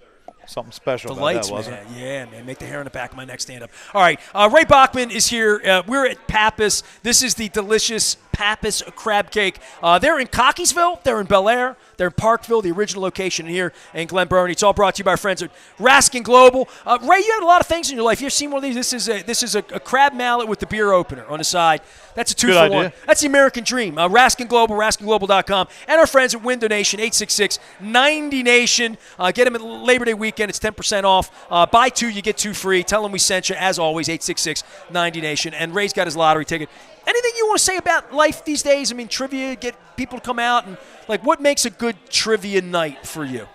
Something special The about lights, that, wasn't man. it? Yeah, man. Make the hair on the back of my neck stand up. All right. Ray Bachman is here. We're at Pappas. This is the delicious Pappas crab cake. They're in Cockeysville. They're in Bel Air. They're in Parkville, the original location here in Glen Burnie. It's all brought to you by our friends at Raskin Global. Ray, you had a lot of things in your life. You ever seen one of these? This is a crab mallet with the beer opener on the side. That's a 2-for-1. idea. That's the American dream. Raskin Global, RaskinGlobal.com, and our friends at Win Donation, 866-90Nation. Get them at Labor Day weekend. It's 10% off. Buy two, you get two free. Tell them we sent you, as always, 866-90Nation. And Ray's got his lottery ticket. Anything you want to say about life these days? I mean, trivia, get people to come out, and like, what makes a good trivia night for you?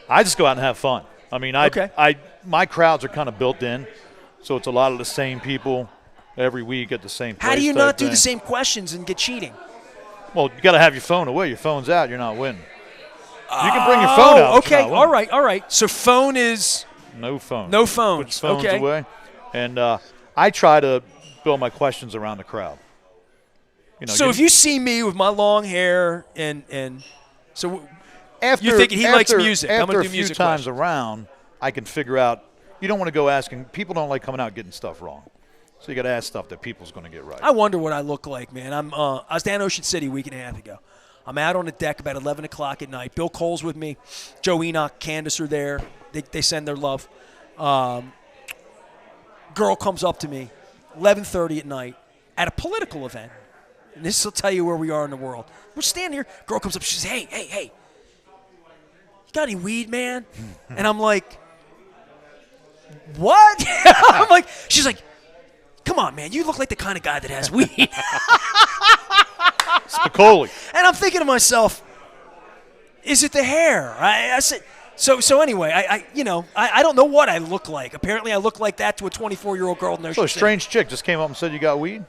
I just go out and have fun. I mean, my crowds are kind of built in, so it's a lot of the same people every week at the same place. How do you type not do thing. the same questions and get cheating? Well, you got to have your phone away. Your phone's out. You're not winning. You can bring your phone out. Okay, but you're not all right. So phone is no phone. no phones. Put your phones Okay. away. And I try to build my questions around the crowd. You know, So if you see me with my long hair and so after, you're thinking he likes music. I'm After gonna a do few music times questions. around, I can figure out. You don't want to go asking. People don't like coming out getting stuff wrong. So you got to ask stuff that people's going to get right. I wonder what I look like, man. I was down Ocean City a week and a half ago. I'm out on the deck about 11 o'clock at night. Bill Cole's with me. Joe Enoch, Candace are there. They send their love. Girl comes up to me, 11:30 at night, at a political event. And this will tell you where we are in the world. We're standing here. Girl comes up. She says, hey, you got any weed, man? And I'm like, what? I'm like, she's like, come on, man. You look like the kind of guy that has weed. Spicoli. And I'm thinking to myself, is it the hair? I said, so anyway, I don't know what I look like. Apparently I look like that to a 24-year-old girl in Ocean So a City. strange chick just came up and said you got weed?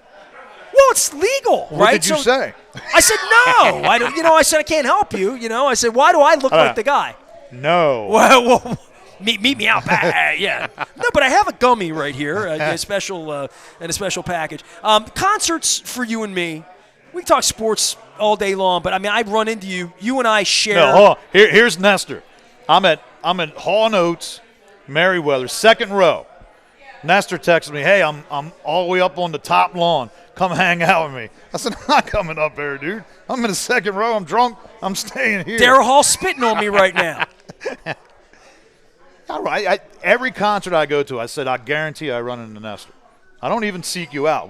Well, it's legal, right? What did you say? I said, no. I said, I can't help you. I said, why do I look like the guy? No. Well, meet me out back. Yeah. No, but I have a gummy right here, a special package. Concerts for you and me. We can talk sports all day long, but I mean, I run into you. You and I share. No, hold on. Here's Nestor. I'm at Hall & Oates, Merriweather, second row. Nestor texted me, hey, I'm all the way up on the top lawn. Come hang out with me. I said, I'm not coming up there, dude. I'm in the second row. I'm drunk. I'm staying here. Darryl Hall spitting on me right now. All right. Every concert I go to, I said, I guarantee I run into Nestor. I don't even seek you out.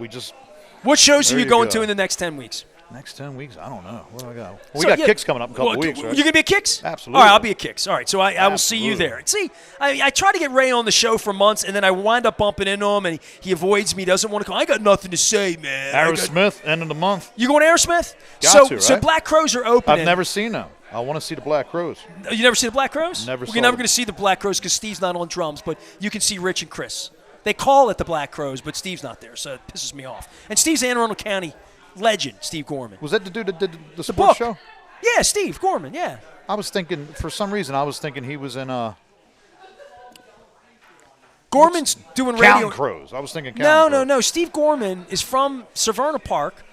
What shows are There you you going go. to in the next 10 weeks? Next 10 weeks, I don't know. What do I got? Well, So, we got yeah, Kicks coming up in a couple well, weeks, right? You're going to be at Kicks? Absolutely. All right, I'll be at Kicks. All right, so I will see you Absolutely. there. See, I try to get Ray on the show for months, and then I wind up bumping into him, and he avoids me, doesn't want to come. I got nothing to say, man. Aerosmith, end of the month. You going to Aerosmith? Got to, So right? Black Crows are opening. I've never seen them. I want to see the Black Crows. You never see the Black Crows? Never Well, saw you're never them. going to see the Black Crows because Steve's not on drums, but you can see Rich and Chris. They call it the Black Crows, but Steve's not there, so it pisses me off. And Steve's Anne Arundel County legend, Steve Gorman. Was that the dude that did the The sports book. show? Yeah, Steve Gorman, yeah. I was thinking, for some reason, he was in Gorman's doing radio. Counting Crows. I was thinking Counting Crows. No. Steve Gorman is from Severna Park.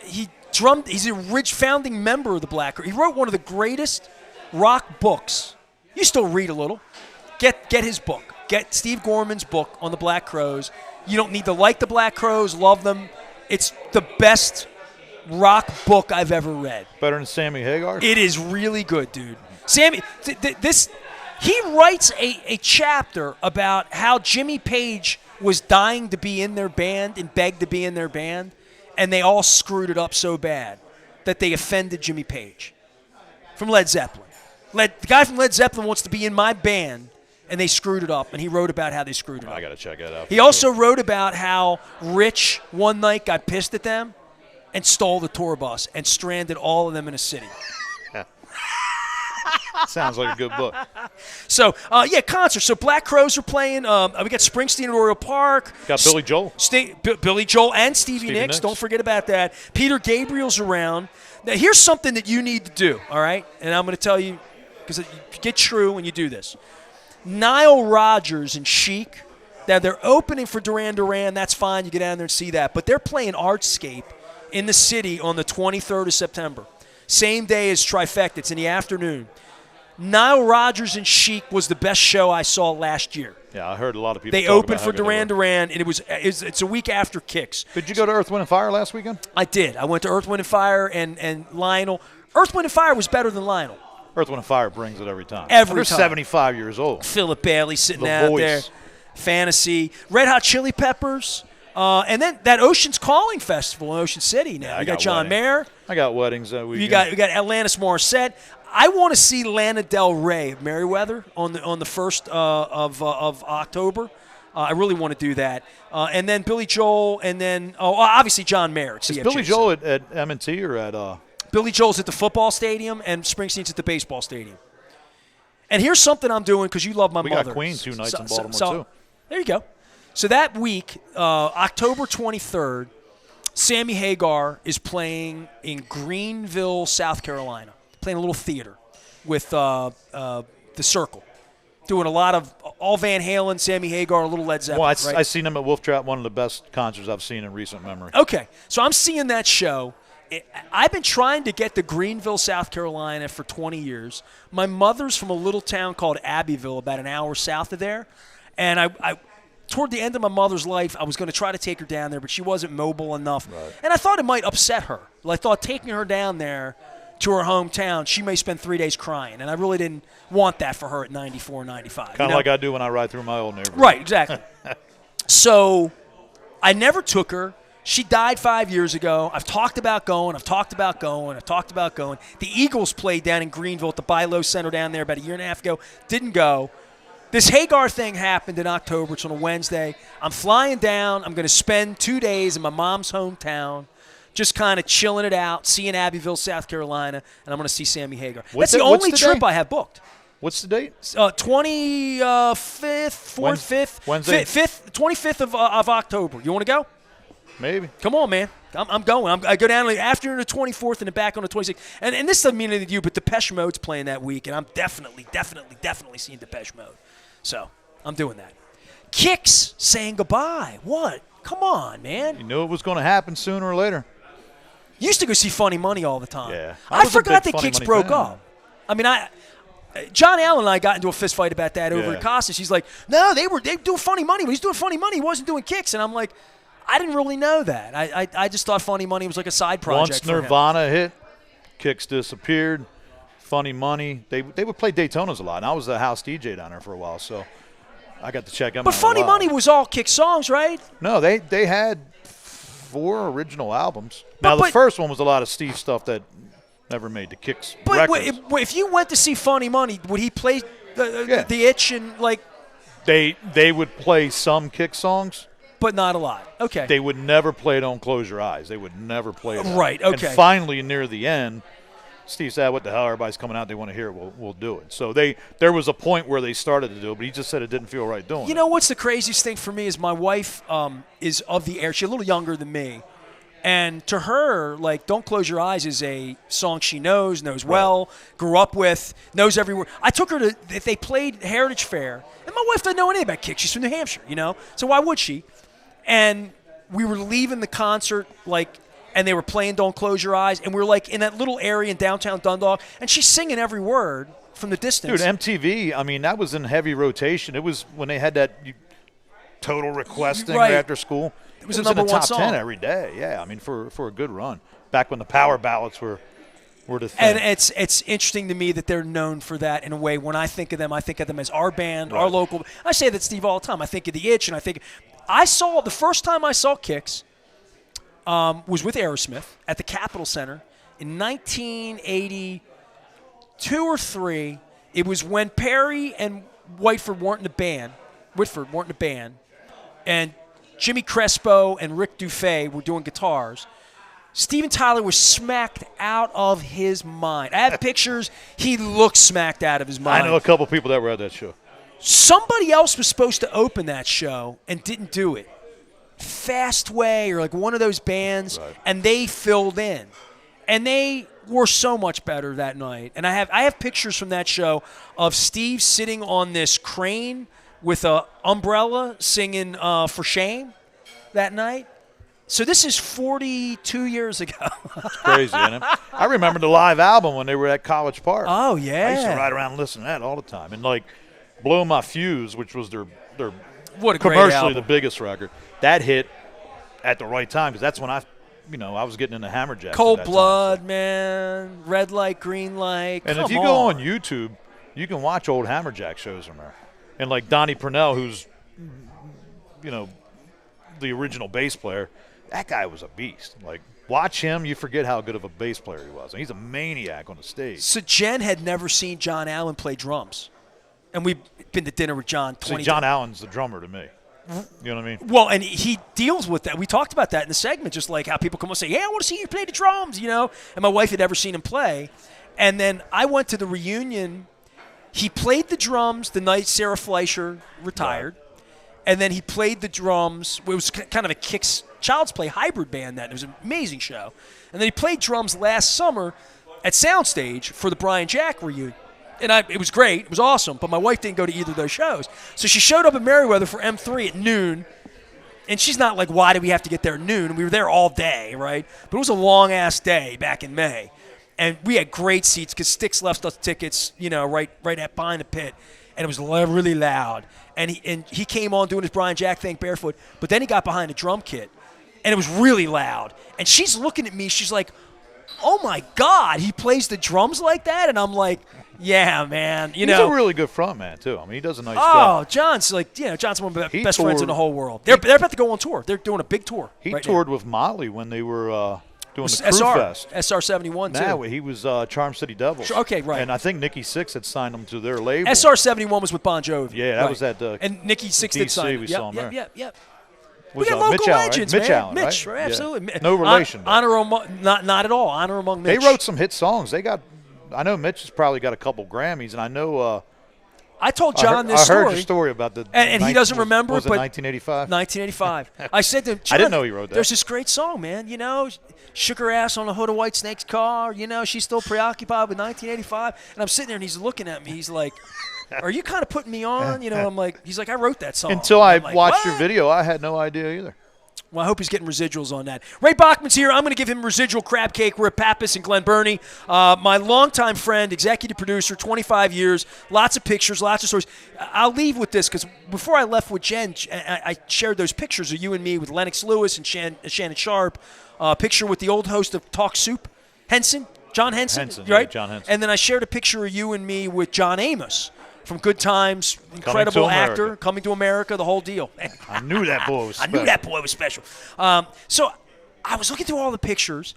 He's a founding member of the Black Crows. He wrote one of the greatest rock books. You still read a little. Get his book. Get Steve Gorman's book on the Black Crows. You don't need to like the Black Crows, love them. It's the best rock book I've ever read. Better than Sammy Hagar? It is really good, dude. Sammy, he writes a chapter about how Jimmy Page was dying to be in their band and begged to be in their band, and they all screwed it up so bad that they offended Jimmy Page from Led Zeppelin. The guy from Led Zeppelin wants to be in my band, and they screwed it up, and he wrote about how they screwed it up. I got to check that out. He also wrote about how Rich one night got pissed at them and stole the tour bus and stranded all of them in a city. Sounds like a good book. So, concerts. So Black Crowes are playing. We got Springsteen at Oriole Park. Got Billy Joel. Billy Joel and Stevie Nicks. Nicks. Don't forget about that. Peter Gabriel's around. Now, here's something that you need to do, all right? And I'm going to tell you, because you get true when you do this. Nile Rodgers and Chic, now they're opening for Duran Duran. That's fine. You get down there and see that. But they're playing Artscape in the city on the 23rd of September. Same day as Trifecta. It's in the afternoon. Nile Rodgers and Chic was the best show I saw last year. Yeah, I heard a lot of people. They opened for Duran Duran, and it's a week after Kicks. Did you go to Earth, Wind & Fire last weekend? I did. I went to Earth, Wind & Fire and Lionel. Earth, Wind & Fire was better than Lionel. Earth, Wind & Fire brings it every time. They're time. 75 years old. Philip Bailey sitting The out voice. there. Fantasy. Red Hot Chili Peppers. And then that Ocean's Calling Festival in Ocean City now. Yeah, You got John Mayer. I got weddings that weekend. You got Alanis Morissette. I want to see Lana Del Rey of Merriweather on the 1st of October. I really want to do that. And then Billy Joel, and then obviously John Mayer. Is Billy Joel at M&T or at? Billy Joel's at the football stadium, and Springsteen's at the baseball stadium. And here's something I'm doing because you love my mother. We got Queen 2 nights in Baltimore too. There you go. So that week, October 23rd, Sammy Hagar is playing in Greenville, South Carolina, playing a little theater with the Circle, doing a lot of all Van Halen, Sammy Hagar, a little Led Zeppelin. Well, right? I seen him at Wolf Trap, one of the best concerts I've seen in recent memory. Okay, so I'm seeing that show. I've been trying to get to Greenville, South Carolina for 20 years. My mother's from a little town called Abbeville, about an hour south of there. And I toward the end of my mother's life, I was going to try to take her down there, but she wasn't mobile enough. Right. And I thought it might upset her. I thought taking her down there to her hometown, she may spend 3 days crying. And I really didn't want that for her at 94, 95. Kind of like I do when I ride through my old neighborhood. Right, exactly. So I never took her. She died 5 years ago. I've talked about going. The Eagles played down in Greenville at the Bilo Center down there about a year and a half ago. Didn't go. This Hagar thing happened in October. It's on a Wednesday. I'm flying down. I'm going to spend 2 days in my mom's hometown, just kind of chilling it out, seeing Abbeville, South Carolina, and I'm going to see Sammy Hagar. That's the only trip I have booked. What's the date? 25th, 4th, 5th. Wednesday? 25th of October. You want to go? Maybe. Come on, man. I'm going. I go down after the 24th and then back on the 26th. And this doesn't mean anything to you, but Depeche Mode's playing that week, and I'm definitely seeing Depeche Mode. So I'm doing that. Kicks saying goodbye. What? Come on, man. You knew it was going to happen sooner or later. Used to go see Funny Money all the time. Yeah. I forgot that Kicks broke up. I mean, John Allen and I got into a fist fight about that over at Costas. He's like, no, they doing Funny Money. When he's doing Funny Money, he wasn't doing Kicks. And I'm like, I didn't really know that. I just thought Funny Money was like a side project. Once Nirvana hit, Kicks disappeared. Funny Money. They would play Daytonas a lot, and I was the house DJ down there for a while, so I got to check them out. But Funny Money was all Kicks songs, right? No, they had 4 original albums. Now, the first one was a lot of Steve stuff that never made the Kicks records. But if you went to see Funny Money, would he play the Itch and like? They would play some Kicks songs. But not a lot. Okay. They would never play Don't Close Your Eyes. They would never play that. Right, okay. And finally, near the end, Steve said, what the hell, everybody's coming out, they want to hear it, we'll do it. So there was a point where they started to do it, but he just said it didn't feel right doing it. You know what's the craziest thing for me is my wife is of the era. She's a little younger than me. And to her, like, Don't Close Your Eyes is a song she knows well, grew up with, knows every word. I took her to, if they played Heritage Fair, and my wife doesn't know anything about Kicks. She's from New Hampshire, so why would she? And we were leaving the concert, and they were playing Don't Close Your Eyes, and we were, in that little area in downtown Dundalk, and she's singing every word from the distance. Dude, MTV, I mean, that was in heavy rotation. It was when they had that total request thing right after school. It was in a number the one top song. 10 every day. Yeah, I mean, for a good run. Back when the power ballads were the thing. And it's interesting to me that they're known for that in a way. When I think of them as our band, our local. I say that, Steve, all the time. I think of the Itch, and I think the first time I saw Kicks was with Aerosmith at the Capitol Center in 1982 or 3. It was when Perry and Whitford weren't in a band, and Jimmy Crespo and Rick Dufay were doing guitars. Steven Tyler was smacked out of his mind. I have pictures. He looked smacked out of his mind. I know a couple people that were at that show. Somebody else was supposed to open that show and didn't do it. Fastway or like one of those bands, right. And they filled in. And they were so much better that night. And I have pictures from that show of Steve sitting on this crane with a umbrella singing For Shame that night. So this is 42 years ago. It's crazy, isn't it? I remember the live album when they were at College Park. Oh, yeah. I used to ride around and listen to that all the time. And, like, Blow My Fuse, which was their what a great commercially album. the biggest record, that hit at the right time because that's when I was getting into Hammerjacks. Cold Blood, man. Red Light, Green Light. And Come if you go on YouTube, you can watch old Hammerjack shows from there. And, like, Donnie Purnell, who's, the original bass player, that guy was a beast. Like, watch him, you forget how good of a bass player he was. And he's a maniac on the stage. So Jen had never seen John Allen play drums. And we've been to dinner with John 20 See, John Allen's the drummer to me. You know what I mean? Well, and he deals with that. We talked about that in the segment, just like how people come and say, "Hey, I want to see you play the drums," And my wife had never seen him play. And then I went to the reunion. He played the drums the night Sarah Fleischer retired. Right. And then he played the drums. It was kind of a Kicks Child's Play hybrid band that. It was an amazing show. And then he played drums last summer at Soundstage for the Brian Jack reunion. And it was great. It was awesome. But my wife didn't go to either of those shows. So she showed up in Merriweather for M3 at noon. And she's not like, why do we have to get there at noon? We were there all day, right? But it was a long-ass day back in May. And we had great seats because Styx left us tickets, right behind the pit. And it was really loud. And he came on doing his Brian Jack thing barefoot. But then he got behind a drum kit. And it was really loud. And she's looking at me. She's like, oh, my God, he plays the drums like that? And I'm like, yeah, man. He's a really good front man, too. I mean, he does a nice job. Oh, John's John's one of the best friends in the whole world. They're about to go on tour. They're doing a big tour. He toured with Molly when they were doing the Crew Fest. SR-71, too. No, he was Charm City Devils. Okay, right. And I think Nikki Sixx had signed him to their label. SR-71 was with Bon Jovi. Yeah, that was at and Nikki Sixx did sign him. We saw him there. Yep. We got local Mitch legends, Allen, right? man. Mitch Allen, right? Absolutely. Yeah. No relation. Honor among, not at all. Honor among Mitch. They wrote some hit songs. I know Mitch has probably got a couple Grammys, and I know. I told John this story. I heard your story about the. And he doesn't remember. Was it but 1985? 1985. I said to him, I didn't know he wrote that. There's this great song, man. Shook her ass on the hood of White Snake's car. She's still preoccupied with 1985. And I'm sitting there, and he's looking at me. He's like, are you kind of putting me on? I'm like, he's like, I wrote that song. Until I like, watched what? your video, I had no idea either. Well, I hope he's getting residuals on that. Ray Bachman's here. I'm going to give him residual crab cake. We're at Pappas and Glen Burnie. My longtime friend, executive producer, 25 years, lots of pictures, lots of stories. I'll leave with this because before I left with Jen, I shared those pictures of you and me with Lennox Lewis and Shannon Sharp. A picture with the old host of Talk Soup, John Henson, right? Yeah, John Henson. And then I shared a picture of you and me with John Amos. From Good Times, incredible actor, Coming to America, the whole deal. I knew that boy was special. I knew that boy was special. So I was looking through all the pictures,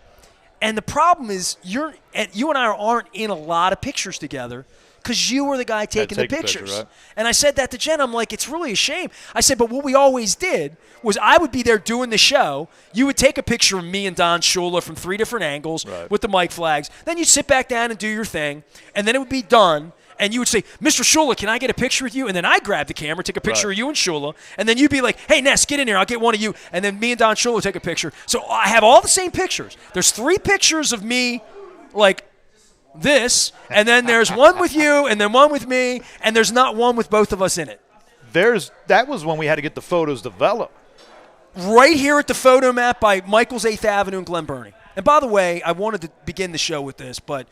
and the problem is you and I aren't in a lot of pictures together because you were the guy taking the pictures. Right? And I said that to Jen. I'm like, it's really a shame. I said, but what we always did was I would be there doing the show. You would take a picture of me and Don Shula from 3 different angles with the mic flags. Then you'd sit back down and do your thing, and then it would be done. And you would say, Mr. Shula, can I get a picture with you? And then I grab the camera, take a picture of you and Shula. And then you'd be like, hey, Ness, get in here. I'll get one of you. And then me and Don Shula take a picture. So I have all the same pictures. There's 3 pictures of me like this. And then there's one with you and then one with me. And there's not one with both of us in it. That was when we had to get the photos developed. Right here at the photo map by Michael's 8th Avenue in Glen Burnie. And by the way, I wanted to begin the show with this, but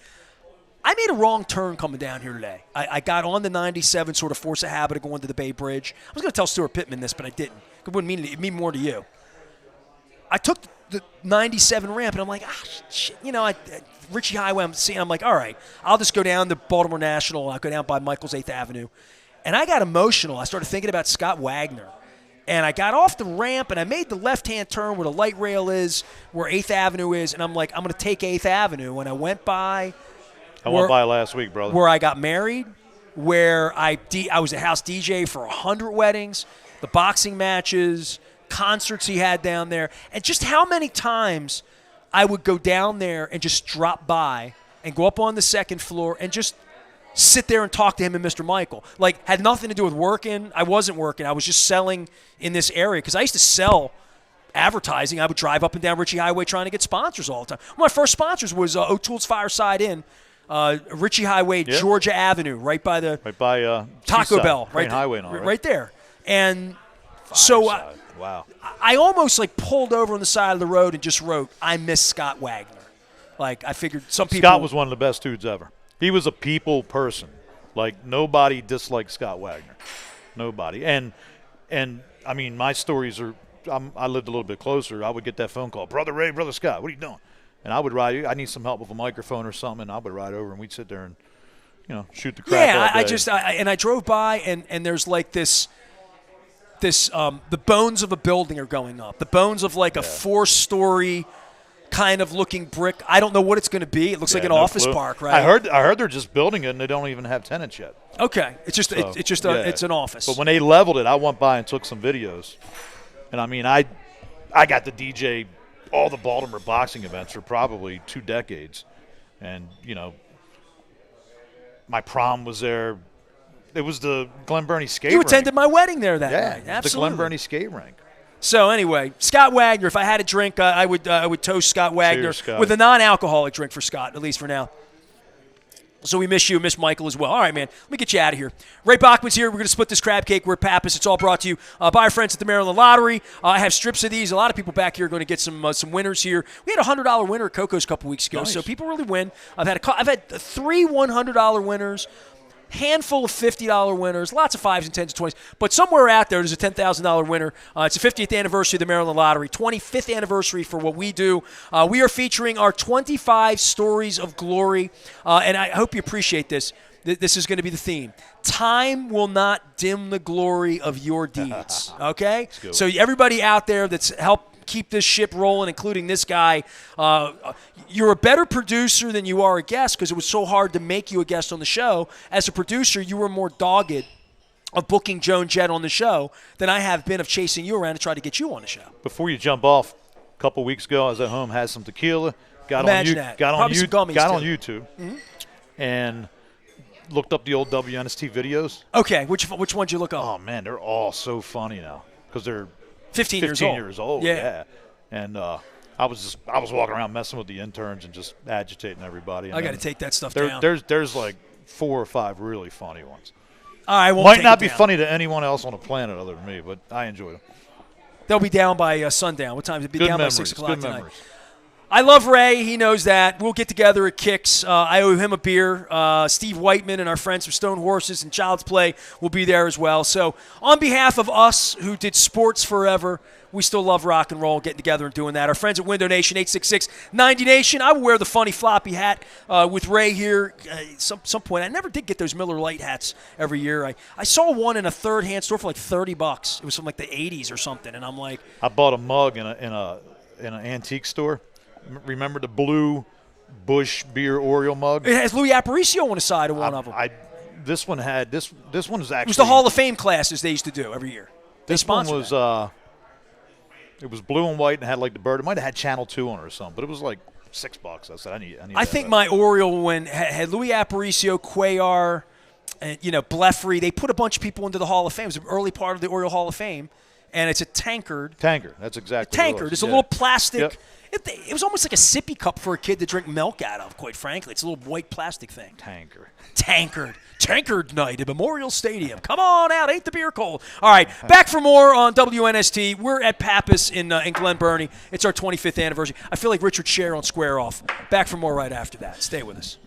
I made a wrong turn coming down here today. I got on the 97, sort of force a habit of going to the Bay Bridge. I was going to tell Stuart Pittman this, but I didn't. It wouldn't mean more to you. I took the 97 ramp, and I'm like, shit. Ritchie Highway, I'm like, all right, I'll just go down to Baltimore National. I'll go down by Michael's 8th Avenue. And I got emotional. I started thinking about Scott Wagner. And I got off the ramp, and I made the left-hand turn where the light rail is, where 8th Avenue is, and I'm like, I'm going to take 8th Avenue. And I went by. I went by last week, brother. Where I got married, where I was a house DJ for 100 weddings, the boxing matches, concerts he had down there, and just how many times I would go down there and just drop by and go up on the second floor and just sit there and talk to him and Mr. Michael. Like, had nothing to do with working. I wasn't working. I was just selling in this area because I used to sell advertising. I would drive up and down Ritchie Highway trying to get sponsors all the time. One of my first sponsors was O'Toole's Fireside Inn, Ritchie Highway, Georgia Avenue, right by Taco Seaside, Bell, right Highway and all, right there. And Fireside. so wow. I almost like pulled over on the side of the road and just wrote, "I miss Scott Wagner." Like, I figured some people. Scott was one of the best dudes ever. He was a people person. Like, nobody disliked Scott Wagner. Nobody. And I mean, my stories are. I lived a little bit closer. I would get that phone call, "Brother Ray, Brother Scott, what are you doing?" And I would ride. I need some help with a microphone or something, and I would ride over and we'd sit there and, shoot the crap. Yeah, all day. I drove by and there's like this the bones of a building are going up. The bones of like a 4-story kind of looking brick. I don't know what it's going to be. It looks like an office park, right? I heard they're just building it and they don't even have tenants yet. Okay, it's an office. But when they leveled it, I went by and took some videos, and I mean, I got to DJ all the Baltimore boxing events for probably 2 decades, and my prom was there. It was the Glen Burnie skate You rink. attended my wedding there that night. Yeah, Absolutely. the Glen Burnie skate rink. So anyway, Scott Wagner. If I had a drink, I would toast Scott Wagner. Cheers, Scott. With a non-alcoholic drink for Scott, at least for now. So we miss you, miss Michael as well. All right, man. Let me get you out of here. Ray Bachman's here. We're going to split this crab cake. We're at Pappas. It's all brought to you by our friends at the Maryland Lottery. I have strips of these. A lot of people back here are going to get some winners here. We had a $100 winner at Coco's a couple weeks ago, Nice. so people really win. I've had 3 $100 winners. Handful of $50 winners, lots of 5s and 10s and 20s. But somewhere out there's a $10,000 winner. It's the 50th anniversary of the Maryland Lottery, 25th anniversary for what we do. We are featuring our 25 stories of glory, and I hope you appreciate this. This is going to be the theme. Time will not dim the glory of your deeds, okay? So everybody out there that's helped keep this ship rolling, including this guy. You're a better producer than you are a guest because it was so hard to make you a guest on the show. As a producer, you were more dogged of booking Joan Jett on the show than I have been of chasing you around to try to get you on the show. Before you jump off, a couple weeks ago, I was at home, had some tequila, got on YouTube, Mm-hmm. and looked up the old WNST videos. Okay, which one'd you look up? Oh man, they're all so funny now because they're 15 years old. Yeah. And I was walking around messing with the interns and just agitating everybody. And I got to take that stuff down. There's like 4 or 5 really funny ones. I won't Might not be funny to anyone else on the planet other than me, but I enjoy them. They'll be down by sundown. What time? They'll be down by 6 o'clock Good tonight. memories. I love Ray. He knows that. We'll get together at Kicks. I owe him a beer. Steve Whiteman and our friends from Stone Horses and Child's Play will be there as well. So on behalf of us who did sports forever, we still love rock and roll, getting together and doing that. Our friends at Window Nation, 866-90 Nation. I will wear the funny floppy hat with Ray here some point. I never did get those Miller Lite hats every year. I saw one in a third-hand store for like $30. It was from like the 80s or something, and I'm like, I bought a mug in an antique store. Remember the blue Busch Beer Oriole mug? it has Louis Aparicio on the side of one of them. This one had this one was actually. It was the Hall of Fame classes they used to do every year. This one was it was blue and white and had like the bird. It might have had Channel 2 on it or something, but it was like $6. I said I need. I think my Oriole one had Louis Aparicio, Cuellar, and Blefary. They put a bunch of people into the Hall of Fame. It was an early part of the Oriole Hall of Fame, and it's a tankard. Tankard. That's exactly. Tankard. It's a little plastic. Yep. It was almost like a sippy cup for a kid to drink milk out of, quite frankly. It's a little white plastic thing. Tankard night at Memorial Stadium. Come on out. Ain't the beer cold? All right, back for more on WNST. We're at Pappas in Glen Burnie. It's our 25th anniversary. I feel like Richard Scher on Square Off. Back for more right after that. Stay with us.